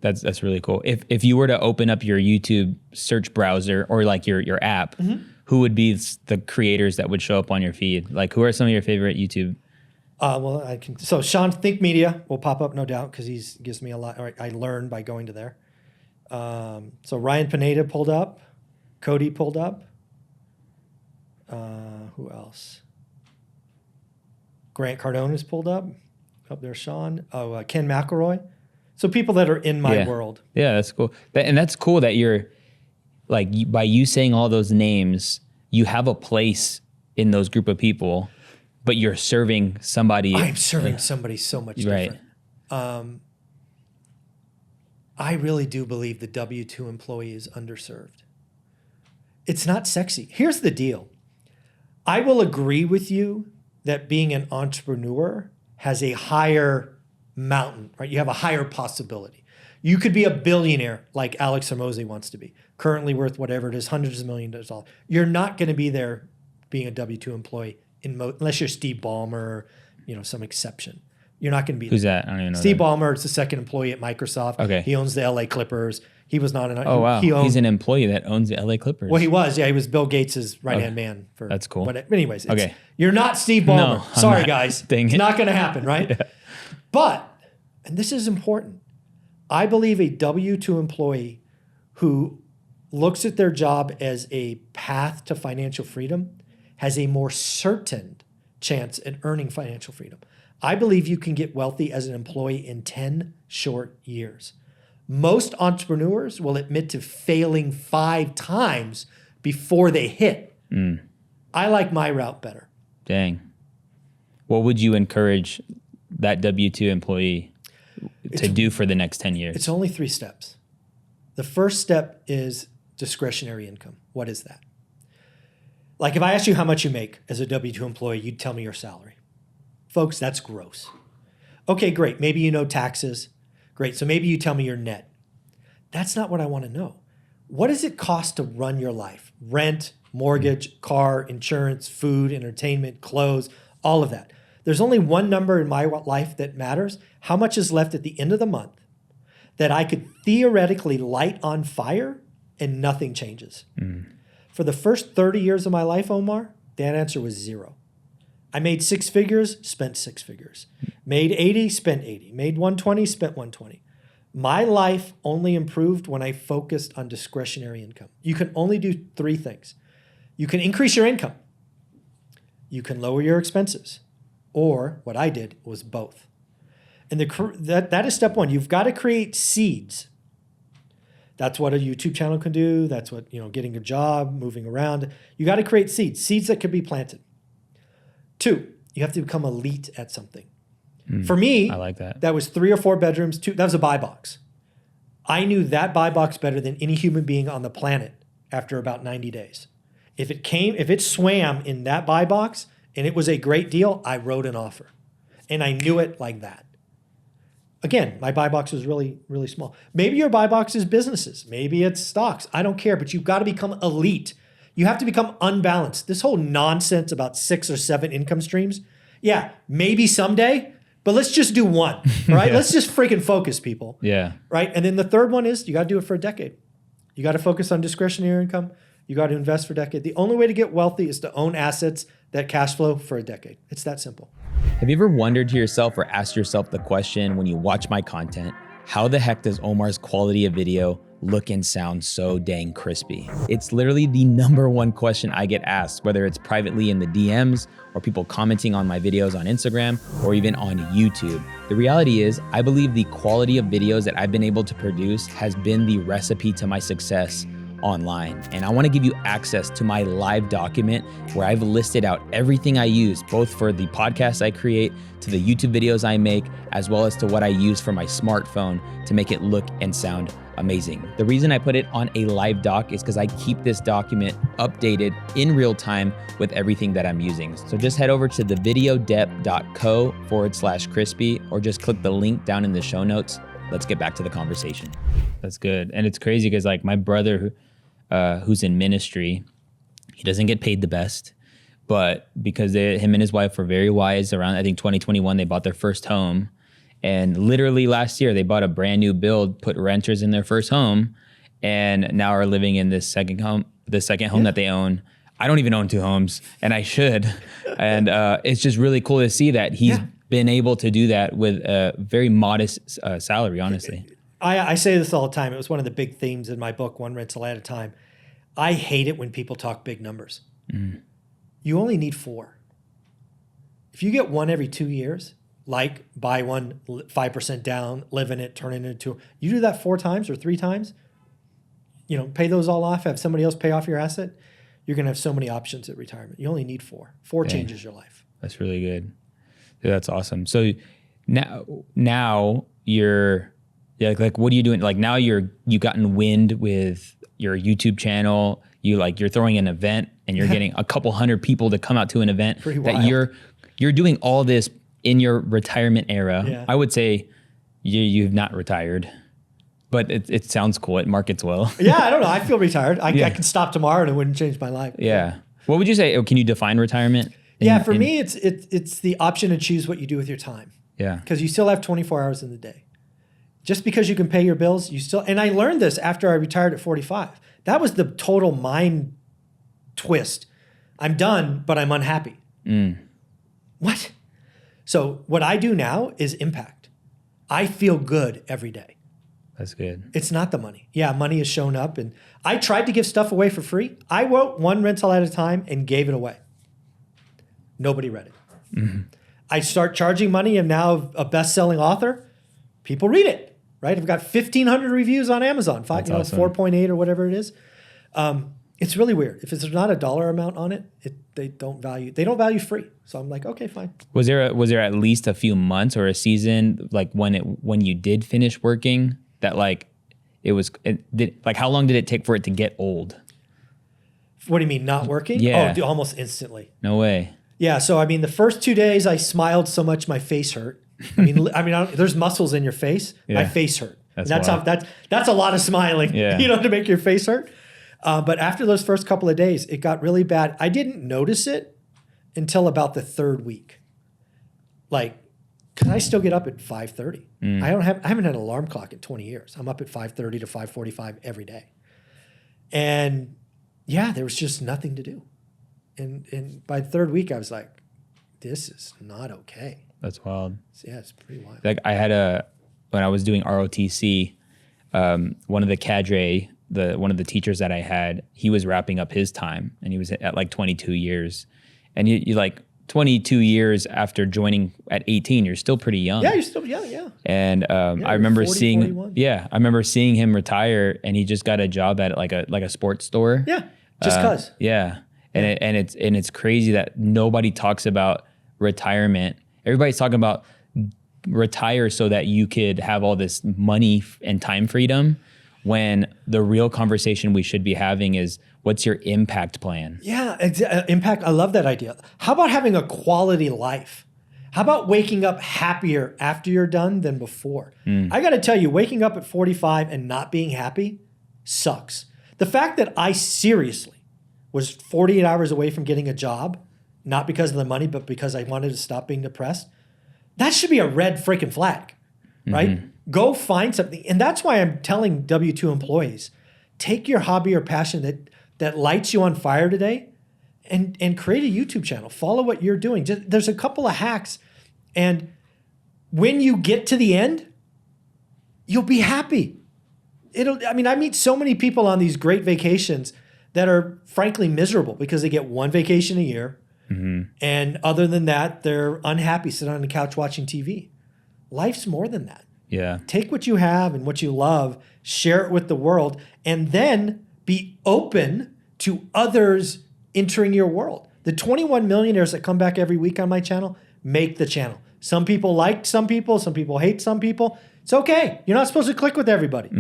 That's really cool. If you were to open up your YouTube search browser or like your app, who would be the creators that would show up on your feed? Like, who are some of your favorite YouTube? Well, I can. So Sean Think Media will pop up, no doubt, because he gives me a lot. I learn by going to there. So Ryan Pineda pulled up, Cody pulled up. Who else? Grant Cardona's pulled up. Up there, Sean. Oh, Ken McElroy. So people that are in my world. Yeah, that's cool. And that's cool that you're like, by you saying all those names, you have a place in those group of people, but you're serving somebody. I'm serving somebody so much different. I really do believe the W-2 employee is underserved. It's not sexy. Here's the deal. I will agree with you that being an entrepreneur has a higher mountain, right? You have a higher possibility. You could be a billionaire like Alex Hormozi wants to be, currently worth whatever it is, hundreds of millions of dollars. You're not going to be there being a W-2 employee unless you're Steve Ballmer, some exception. You're not going to be Who's there. that? I don't even know. Steve Ballmer is the second employee at Microsoft. Okay. He owns the LA Clippers. He was not an. Oh wow. He's an employee that owns the LA Clippers. Well, he was. Yeah, he was Bill Gates' right-hand man. That's cool. Anyways, you're not Steve Ballmer. No, sorry, not. guys. Dang it's it. not going to happen, right? Yeah. But, and this is important, I believe a W-2 employee who looks at their job as a path to financial freedom has a more certain chance at earning financial freedom. I believe you can get wealthy as an employee in 10 short years. Most entrepreneurs will admit to failing 5 times before they hit. I like my route better. Dang. What would you encourage that W-2 employee to do for the next 10 years? It's only 3 steps. The first step is discretionary income. What is that? Like if I asked you how much you make as a W-2 employee, you'd tell me your salary. Folks, that's gross. Okay, great. Maybe you know taxes. Great. So maybe you tell me your net. That's not what I want to know. What does it cost to run your life? Rent, mortgage, car, insurance, food, entertainment, clothes, all of that. There's only one number in my life that matters. How much is left at the end of the month that I could theoretically light on fire and nothing changes? For the first 30 years of my life, Omar, that answer was 0. I made 6 figures, spent 6 figures. Made 80, spent 80. Made 120, spent 120. My life only improved when I focused on discretionary income. You can only do 3 things. You can increase your income. You can lower your expenses. Or what I did was both. And that is step one. You've got to create seeds. That's what a YouTube channel can do. That's what, getting a job, moving around. You got to create seeds that can be planted. 2, you have to become elite at something. For me, I like that. That was 3 or 4 bedrooms. That was a buy box. I knew that buy box better than any human being on the planet after about 90 days. If it swam in that buy box and it was a great deal, I wrote an offer. And I knew it like that. Again, my buy box was really, really small. Maybe your buy box is businesses. Maybe it's stocks. I don't care, but you've got to become elite. You have to become unbalanced. This whole nonsense about 6 or 7 income streams, yeah, maybe someday, but let's just do one, right? Let's just freaking focus, people. Yeah. Right? And then the third one is you got to do it for a decade. You got to focus on discretionary income. You got to invest for a decade. The only way to get wealthy is to own assets that cash flow for a decade. It's that simple. Have you ever wondered to yourself or asked yourself the question when you watch my content, how the heck does Omar's quality of video look and sound so dang crispy? It's literally the #1 question I get asked, whether it's privately in the DMs or people commenting on my videos on Instagram or even on YouTube. The reality is, I believe the quality of videos that I've been able to produce has been the recipe to my success online. And I want to give you access to my live document where I've listed out everything I use, both for the podcasts I create, to the YouTube videos I make, as well as to what I use for my smartphone to make it look and sound amazing. The reason I put it on a live doc is because I keep this document updated in real time with everything that I'm using. So just head over to thevideodept.co/crispy or just click the link down in the show notes. Let's get back to the conversation. That's good. And it's crazy because like my brother who's in ministry, he doesn't get paid the best, but because him and his wife were very wise around, I think 2021, they bought their first home. And literally last year, they bought a brand new build, put renters in their first home, and now are living in this second home that they own. I don't even own 2 homes, and I should. And it's just really cool to see that he's been able to do that with a very modest salary, honestly. I say this all the time. It was one of the big themes in my book, One Rental at a Time. I hate it when people talk big numbers. You only need 4. If you get 1 every 2 years, like buy one 5% down, live in it, turn it into, you do that 4 times or 3 times, pay those all off, have somebody else pay off your asset, you're going to have so many options at retirement. You only need 4. 4 changes your life. That's really good. Yeah, that's awesome. So now you're like what are you doing? Like now you've gotten wind with your YouTube channel. You're throwing an event and you're getting a couple hundred people to come out to an event. Pretty that wild. You're doing all this in your retirement era. Yeah. I would say you've not retired, but it sounds cool. It markets well. Yeah, I don't know. I feel retired. I could stop tomorrow and it wouldn't change my life. Yeah. What would you say? Can you define retirement? For me, it's the option to choose what you do with your time. Yeah. Because you still have 24 hours in the day. Just because you can pay your bills, and I learned this after I retired at 45. That was the total mind twist. I'm done, but I'm unhappy. What? So what I do now is impact. I feel good every day. That's good. It's not the money. Yeah, money has shown up, and I tried to give stuff away for free. I wrote 1 rental at a time and gave it away. Nobody read it. I start charging money. I'm now a best-selling author. People read it. Right, I've got 1,500 reviews on Amazon, awesome. 4.8 or whatever it is. It's really weird. If there's not a dollar amount on it, they don't value free. So I'm like, okay, fine. Was there at least a few months or a season like when you did finish working that like how long did it take for it to get old? What do you mean, not working? Yeah. Oh, almost instantly. No way. Yeah. So I mean, the first 2 days I smiled so much my face hurt. There's muscles in your face. Yeah. My face hurt. That's a lot of smiling. To make your face hurt. But after those first couple of days, it got really bad. I didn't notice it until about the 3rd week. Because I still get up at 5:30. I haven't had an alarm clock in 20 years. I'm up at 5:30 to 5:45 every day. And there was just nothing to do. And by the 3rd week, I was like, this is not okay. That's wild. Yeah, it's pretty wild. Like when I was doing ROTC, one of the cadre, one of the teachers that I had, he was wrapping up his time and he was at like 22 years. And you like 22 years after joining at 18, you're still pretty young. Yeah, you're still young, yeah. And I remember 40, seeing, 41. I remember seeing him retire, and he just got a job at like a sports store. Yeah, just cause. Yeah, and it's crazy that nobody talks about retirement. Everybody's talking about retire so that you could have all this money and time freedom, when the real conversation we should be having is, what's your impact plan? Yeah, impact. I love that idea. How about having a quality life? How about waking up happier after you're done than before? I got to tell you, waking up at 45 and not being happy sucks. The fact that I seriously was 48 hours away from getting a job, not because of the money, but because I wanted to stop being depressed, that should be a red freaking flag, right? Go find something. And that's why I'm telling W-2 employees, take your hobby or passion that lights you on fire today and create a YouTube channel. Follow what you're doing. There's a couple of hacks. And when you get to the end, you'll be happy. I meet so many people on these great vacations that are frankly miserable because they get one vacation a year. And other than that, they're unhappy sitting on the couch watching TV. Life's more than that. Yeah. Take what you have and what you love, share it with the world, and then be open to others entering your world. The 21 millionaires that come back every week on my channel make the channel. Some people like some people hate some people. It's okay. You're not supposed to click with everybody.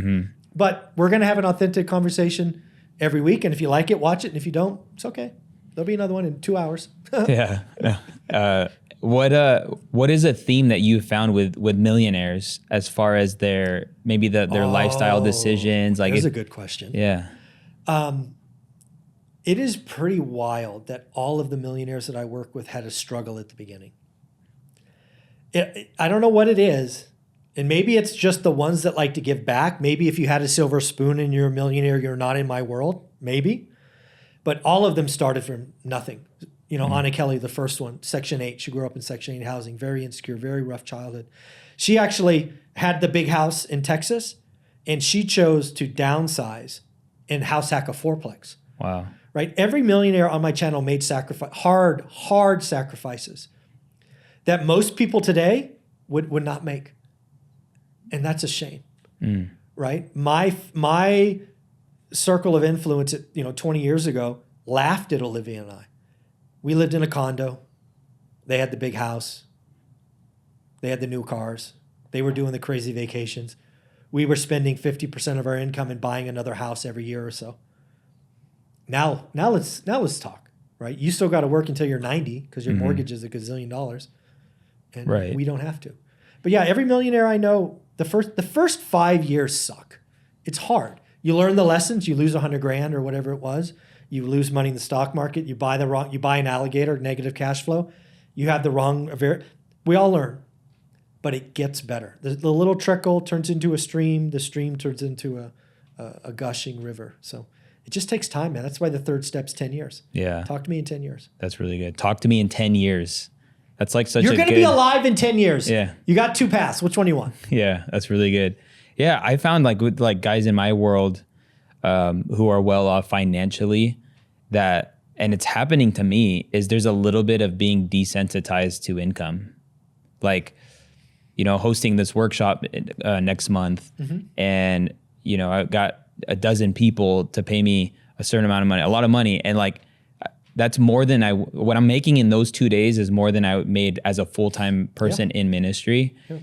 But we're going to have an authentic conversation every week. And if you like it, watch it. And if you don't, it's okay. There'll be another one in 2 hours. Yeah. What is a theme that you found with millionaires as far as their lifestyle decisions? Like, that's a good question. Yeah. It is pretty wild that all of the millionaires that I work with had a struggle at the beginning. I don't know what it is. And maybe it's just the ones that like to give back. Maybe if you had a silver spoon and you're a millionaire, you're not in my world. Maybe. But all of them started from nothing. Anna Kelly, the first one, Section 8. She grew up in Section 8 housing, very insecure, very rough childhood. She actually had the big house in Texas, and she chose to downsize and house hack a fourplex. Wow. Right? Every millionaire on my channel made hard sacrifices that most people today would not make. And that's a shame. Right? My circle of influence 20 years ago laughed at Olivia and I. We lived in a condo. They had the big house. They had the new cars. They were doing the crazy vacations. We were spending 50% of our income and buying another house every year or so. Now let's talk, right? You still got to work until you're 90 because your mortgage is $1 gazillion, and we don't have to. But yeah, every millionaire I know, the first 5 years suck. It's hard. You learn the lessons. You lose $100,000 or whatever it was. You lose money in the stock market. You buy an alligator, negative cash flow. You have the wrong. We all learn, but it gets better. The little trickle turns into a stream. The stream turns into a gushing river. So it just takes time, man. That's why the third step's 10 years. Yeah. Talk to me in 10 years. That's really good. Talk to me in 10 years. That's like such You're going to be alive in 10 years. Yeah. You got two paths. Which one do you want? Yeah, that's really good. Yeah, I found with guys in my world who are well off financially, and it's happening to me, is there's a little bit of being desensitized to income. Like, hosting this workshop next month, and I've got a dozen people to pay me a certain amount of money, a lot of money, and that's more than what I'm making in those 2 days is more than I made as a full-time person in ministry. Yeah.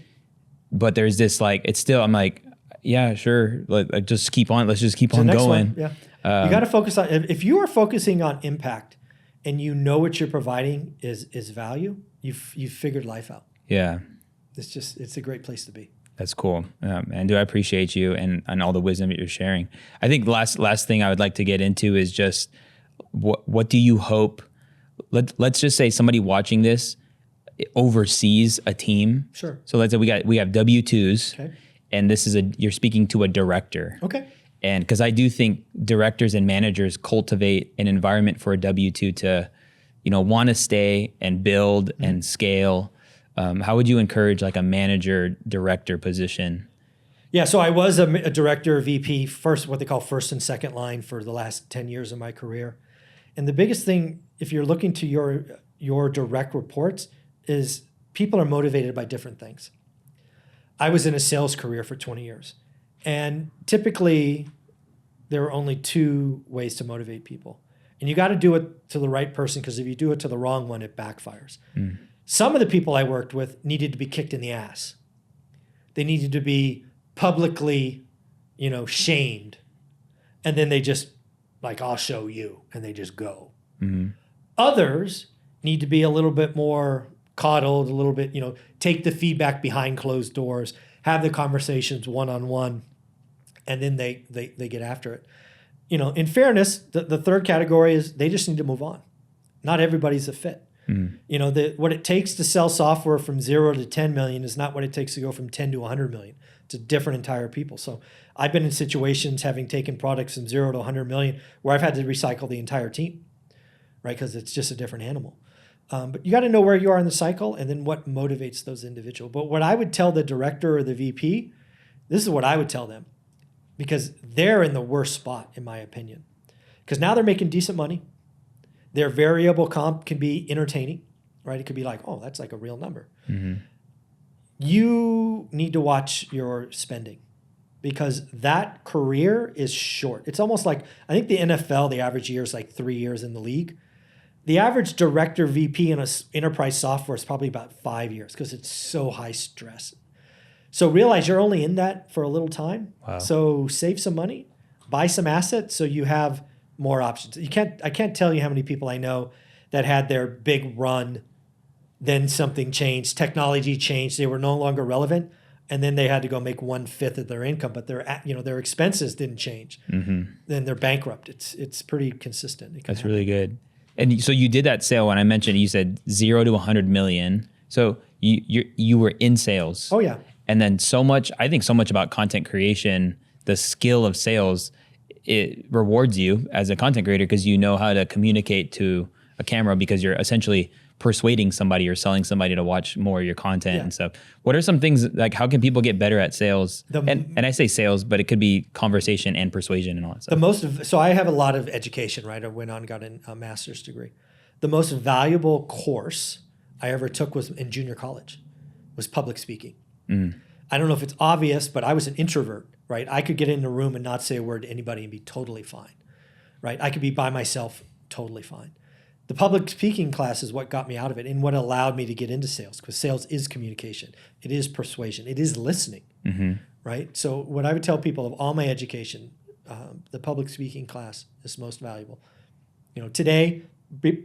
But there's this it's still, I'm like, yeah, sure. Let's just keep on going. Yeah. You got to focus on, if you are focusing on impact and what you're providing is value, you've figured life out. Yeah. It's a great place to be. That's cool. And I appreciate you and all the wisdom that you're sharing. I think last thing I would like to get into is just what do you hope, let's just say somebody watching this oversees a team. Sure. So let's say we have W-2s, okay, and you're speaking to a director. Okay. And because I do think directors and managers cultivate an environment for a W-2 to, want to stay and build and scale. How would you encourage a manager director position? Yeah, so I was a director, VP, what they call first and second line for the last 10 years of my career. And the biggest thing, if you're looking to your direct reports, is people are motivated by different things. I was in a sales career for 20 years. And typically, there are only two ways to motivate people. And you got to do it to the right person, because if you do it to the wrong one, it backfires. Some of the people I worked with needed to be kicked in the ass. They needed to be publicly, shamed. And then they just, like, I'll show you. And they just go. Others need to be a little bit more coddled, a little bit, take the feedback behind closed doors, have the conversations one-on-one, and then they get after it. In fairness, the third category is they just need to move on. Not everybody's a fit. What it takes to sell software from 0 to 10 million is not what it takes to go from 10 to 100 million. It's a different entire people. So I've been in situations having taken products from 0 to 100 million where I've had to recycle the entire team, right? Because it's just a different animal. But you got to know where you are in the cycle and then what motivates those individuals. But what I would tell the director or the VP, this is what I would tell them, because they're in the worst spot, in my opinion. Because now they're making decent money. Their variable comp can be entertaining, right? It could be like, oh, that's like a real number. You need to watch your spending, because that career is short. It's almost like, I think the NFL, the average year is like 3 years in the league. The average director VP in a enterprise software is probably about 5 years, because it's so high stress. So realize you're only in that for a little time. Wow. So save some money, buy some assets so you have more options. I can't tell you how many people I know that had their big run, then something changed, technology changed, they were no longer relevant, and then they had to go make 1/5 of their income, but their expenses didn't change. Then they're bankrupt. It's pretty consistent. That's really good. And so you did that sale when I mentioned, you said 0 to 100 million. So you were in sales. Oh yeah. And then I think so much about content creation, the skill of sales, it rewards you as a content creator because you know how to communicate to a camera, because you're essentially persuading somebody or selling somebody to watch more of your content and stuff. What are some things, like how can people get better at sales? And I say sales, but it could be conversation and persuasion and all that stuff. So I have a lot of education, right? I went on and got a master's degree. The most valuable course I ever took was in junior college, was public speaking. I don't know if it's obvious, but I was an introvert, right? I could get in a room and not say a word to anybody and be totally fine, right? I could be by myself, totally fine. The public speaking class is what got me out of it and what allowed me to get into sales, because sales is communication. It is persuasion. It is listening, right? So what I would tell people of all my education, the public speaking class is most valuable. Today,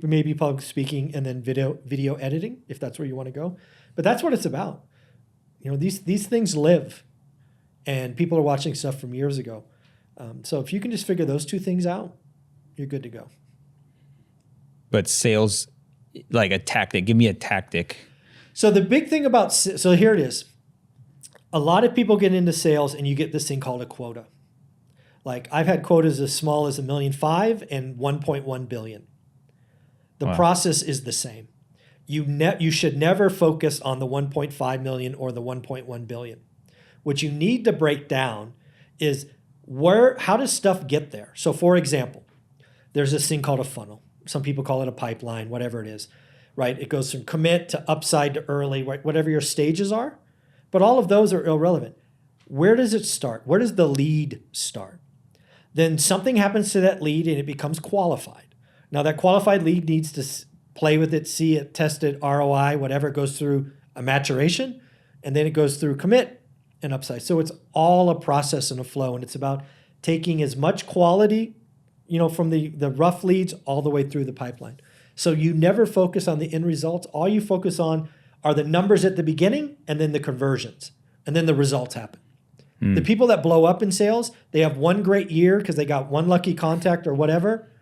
maybe public speaking and then video editing, if that's where you want to go. But that's what it's about. These things live, and people are watching stuff from years ago. So if you can just figure those two things out, you're good to go. But sales, like a tactic, give me a tactic. So the big thing about, so here it is. A lot of people get into sales and you get this thing called a quota. Like I've had quotas as small as $1.5 million and 1.1 billion. The process is the same. You should never focus on the 1.5 million or the 1.1 billion. What you need to break down is how does stuff get there? So for example, there's this thing called a funnel. Some people call it a pipeline, whatever it is, right? It goes from commit to upside to early, right? Whatever your stages are. But all of those are irrelevant. Where does it start? Where does the lead start? Then something happens to that lead and it becomes qualified. Now that qualified lead needs to play with it, see it, test it, ROI, whatever. It goes through a maturation, and then it goes through commit and upside. So it's all a process and a flow, and it's about taking as much quality from the rough leads all the way through the pipeline. So you never focus on the end results. All you focus on are the numbers at the beginning and then the conversions. And then the results happen. The people that blow up in sales, they have one great year because they got one lucky contact or whatever,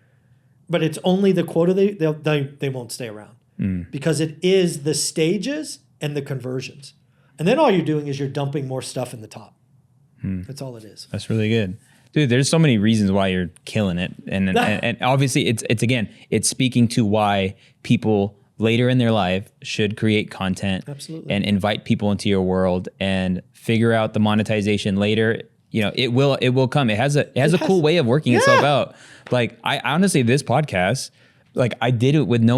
but it's only the quota they won't stay around. Because it is the stages and the conversions. And then all you're doing is you're dumping more stuff in the top. That's all it is. That's really good. Dude, there's so many reasons why you're killing it. And obviously it's speaking to why people later in their life should create content. Absolutely. And invite people into your world and figure out the monetization later. you know, it will come. It has a cool way of working itself out. Like I honestly, this podcast, like I did it with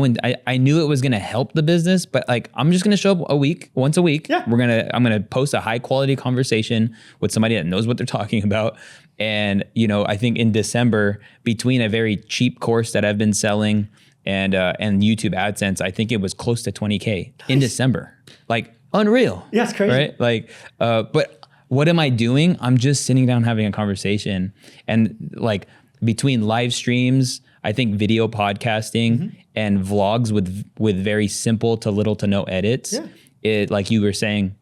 I knew it was going to help the business, but like, I'm just going to show up once a week. Yeah. I'm going to post a high quality conversation with somebody that knows what they're talking about. And, you know, I think in December, between a very cheap course that I've been selling and YouTube AdSense, I think it was close to 20K in December. Like unreal. Yeah, it's crazy. Right? Like, but what am I doing? I'm just sitting down having a conversation. And like between live streams, I think video podcasting and vlogs with very simple to little to no edits. Yeah. It, like you were saying,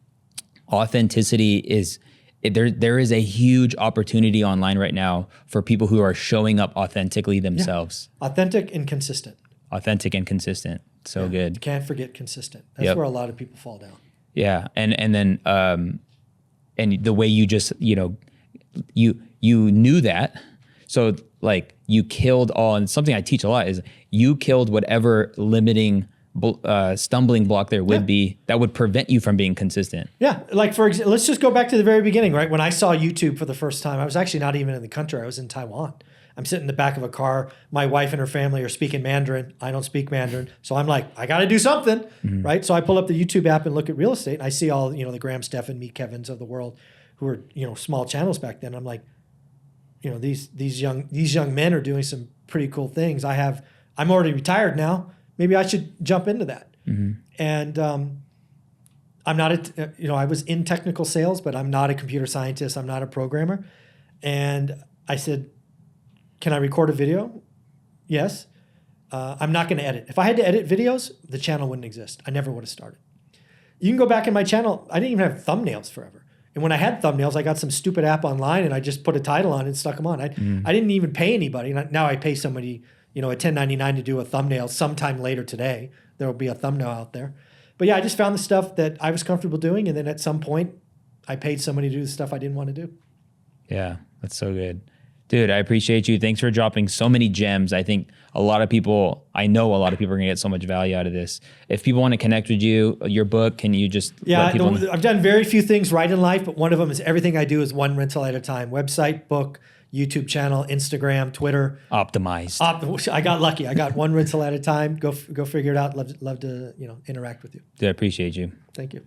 authenticity is there is a huge opportunity online right now for people who are showing up authentically themselves. Yeah. Authentic and consistent. Authentic and consistent. So good. You can't forget consistent. That's where a lot of people fall down. Yeah. And then and the way you just, you know, you knew that. So like you killed all, and something I teach a lot is you killed whatever limiting stumbling block there would be that would prevent you from being consistent. Yeah. Like for example, let's just go back to the very beginning, right? When I saw YouTube for the first time, I was actually not even in the country. I was in Taiwan. I'm sitting in the back of a car. My wife and her family are speaking Mandarin. I don't speak Mandarin. So I'm like, I got to do something, right? So I pull up the YouTube app and look at real estate. And I see all, you know, the Graham Stephan, Meet Kevins of the world who were, you know, small channels back then. I'm like, you know, these young men are doing some pretty cool things. I'm already retired now. Maybe I should jump into that. And I'm not I was in technical sales, but I'm not a computer scientist. I'm not a programmer. And I said, can I record a video? Yes. I'm not going to edit. If I had to edit videos, the channel wouldn't exist. I never would have started. You can go back in my channel. I didn't even have thumbnails forever. And when I had thumbnails, I got some stupid app online and I just put a title on it and stuck them on. I didn't even pay anybody. Now I pay somebody, you know, a $10.99 to do a thumbnail sometime later today. There will be a thumbnail out there. But yeah, I just found the stuff that I was comfortable doing. And then at some point, I paid somebody to do the stuff I didn't want to do. Yeah, that's so good. Dude, I appreciate you. Thanks for dropping so many gems. I think I know a lot of people are going to get so much value out of this. If people want to connect with you, your book, can you just let people know? I've done very few things right in life, but one of them is everything I do is one rental at a time. Website, book, YouTube channel, Instagram, Twitter. Optimized. I got lucky. I got one rental at a time. Go figure it out. Love to interact with you. Dude, I appreciate you. Thank you.